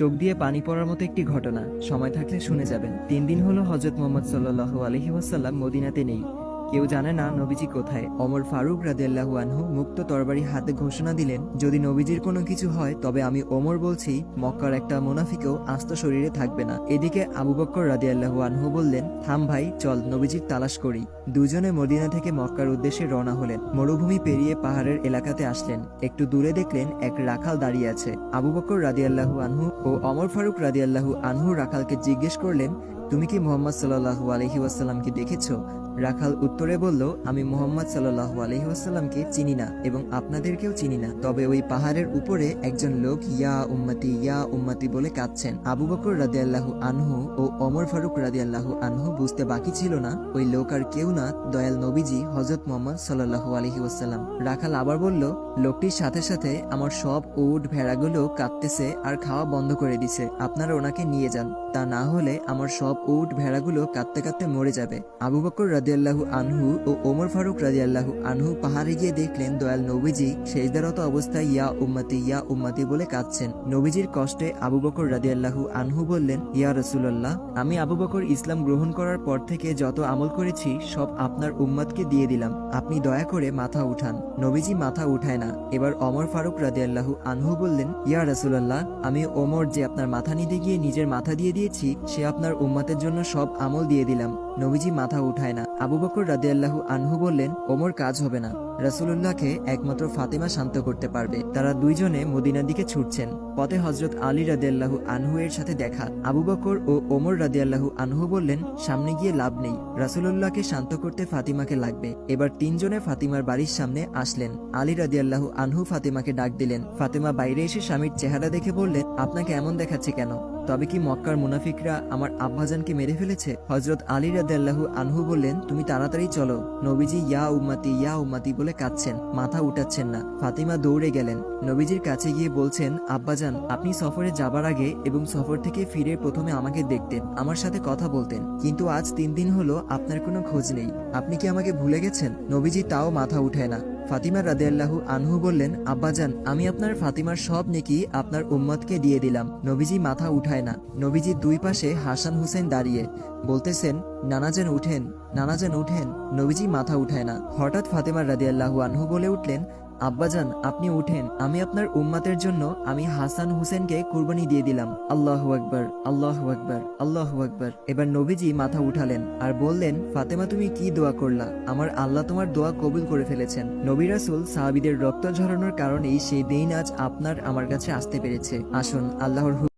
চোখ দিয়ে পানি পড়ার মতো একটি ঘটনা, সময় থাকলে শুনে যাবেন। 3 দিন হলো হযরত মুহাম্মদ সাল্লাল্লাহু আলাইহি ওয়াসাল্লাম মদিনাতে নেই। কেউ জানে না নবীজি কোথায়। ওমর ফারুক রাদিয়াল্লাহু আনহু মুক্ত তরবারি হাতে ঘোষণা দিলেন, যদি নবীজির কোনো কিছু হয় তবে আমি ওমর বলছি, মক্কার একটা মুনাফিকও আস্ত শরীরে থাকবে না। এদিকে আবু বকর রাদিয়াল্লাহু আনহু বললেন, থাম ভাই, চল নবীজির তালাশ করি। দুজনে মদিনা থেকে মক্কার উদ্দেশ্যে রওনা হলেন। মরুভূমি পেরিয়ে পাহাড়ের এলাকাতে আসলেন। একটু দূরে দেখলেন এক রাখাল দাঁড়িয়ে আছে। আবু বকর রাদিয়াল্লাহু আনহু ও ওমর ফারুক রাদিয়াল্লাহু আনহু রাখালকে জিজ্ঞেস করলেন, তুমি কি মুহাম্মদ সাল্লাল্লাহু আলাইহি ওয়াসাল্লামকে দেখেছো? রাখাল উত্তরে বলল, আমি মুহাম্মদ সাল্লাল্লাহু আলাইহি ওয়াসাল্লামকে চিনি না এবং আপনাদেরকেও চিনি না, তবে ওই পাহাড়ের উপরে একজন লোক ইয়া উম্মতি বলে কাঁদছেন। আবু বকর রাদিয়াল্লাহু আনহু ও ওমর ফারুক রাদিয়াল্লাহু আনহু বুঝতে বাকি ছিল না ওই লোক আর কেউ না, দয়াল নবীজি হযরত মুহাম্মদ সাল্লাল্লাহু আলাইহি ওয়াসাল্লাম। রাখাল আবার বলল, লোকটির সাথে সাথে আমার সব উট ভেড়াগুলো কাঁদতেছে আর খাওয়া বন্ধ করে দিছে, আপনারা ওনাকে নিয়ে যান, তা না হলে আমার সব উট ভেড়াগুলো কাঁদতে কাঁদতে মরে যাবে। আবু বকর রাদিয়াল্লাহু আনহু ও ওমর ফারুক রাদিয়াল্লাহু আনহু পাহাড়ে গিয়ে দেখলেন দয়াল নবীজি সেজদারত অবস্থায় ইয়া উম্মতি বলে কাঁদছেন। নবীজির কষ্টে আবু বকর রাদিয়াল্লাহু আনহু বললেন, ইয়া রাসূলুল্লাহ, আমি আবু বকর ইসলাম গ্রহণ করার পর থেকে যত আমল করেছি সব আপনার উম্মতকে দিয়ে দিলাম, আপনি দয়া করে মাথা উঠান। নবীজি মাথা উঠায় না। এবার ওমর ফারুক রাদিয়াল্লাহু আনহু বললেন, ইয়া রাসূলুল্লাহ, আমি ওমর যে আপনার মাথা নিতে গিয়ে নিজের মাথা দিয়ে দিয়েছি, সে আপনার উম্মতের জন্য সব আমল দিয়ে দিলাম। নবীজি মাথা উঠায় না। আবু বকর রাদিয়াল্লাহু আনহু বললেন, ওমর কাজ হবে না, রাসূলুল্লাহকে একমাত্র ফাতেমা শান্ত করতে পারবে। তারা দুইজনে মদিনার দিকে ছুটছেন। পথে হযরত আলী রাদিয়াল্লাহু আনহু এর সাথে দেখা। আবু বকর ও ওমর রাদিয়াল্লাহু আনহু বললেন, সামনে গিয়ে লাভ নেই, রাসূলুল্লাহকে শান্ত করতে ফাতিমাকে লাগবে। এবার তিনজনে ফাতিমার বাড়ির সামনে আসলেন। আলী রাদিয়াল্লাহু আনহু ফাতিমাকে ডাক দিলেন। ফাতিমা বাইরে এসে স্বামীর চেহারা দেখে বললেন, আপনাকে এমন দেখাচ্ছে কেন? তবে কি মক্কার মুনাফিকরা আমার আব্বাজানকে মেরে ফেলেছে? হযরত আলী রাদিয়াল্লাহু আনহু বললেন, তুমি তাড়াতাড়ি চলো, নবীজি ইয়া উম্মতি বলে কাঁদছেন, মাথা উঠাচ্ছেন না। ফাতিমা দৌড়ে গেলেন। নবীজির কাছে গিয়ে বলছেন, আব্বাজান, আপনি সফরে যাবার আগে এবং সফর থেকে ফিরে প্রথমে আমাকে দেখতেন, আমার সাথে কথা বলতেন, কিন্তু আজ 3 দিন হলো আপনার কোনো খোঁজ নেই, আপনি কি আমাকে ভুলে গেছেন? নবীজি তাও মাথা উঠায় না। ফাতিমা রাদিয়াল্লাহু আনহু বললেন, আব্বাজান, আমি আপনার ফাতিমার সব নেকি আপনার উম্মতকে দিয়ে দিলাম। নবীজি মাথা উঠায় না। নবীজি দুই পাশে হাসান হুসেন দাঁড়িয়ে বলতেছেন, নানাজান উঠেন, নানাজান উঠেন। নবীজি মাথা উঠায় না। হঠাৎ ফাতিমা রাদিয়াল্লাহু আনহু বলে উঠলেন, আব্বাজান, আপনি উঠেন, আমি আপনার উম্মতের জন্য আমি হাসান হুসেনকে কুরবানি দিয়ে দিলাম। আল্লাহু আকবার, আল্লাহু আকবার, আল্লাহু আকবার। এবার নবীজি মাথা উঠালেন আর বললেন, ফাতেমা, তুমি কি দোয়া করলা? আমার আল্লাহ তোমার দোয়া কবুল করে ফেলেছেন। নবী রাসূল সাহাবীদের রক্ত ঝরানোর কারণেই সেই দিন আজ আপনার আমার কাছে আসতে পেরেছে। আসুন আল্লাহর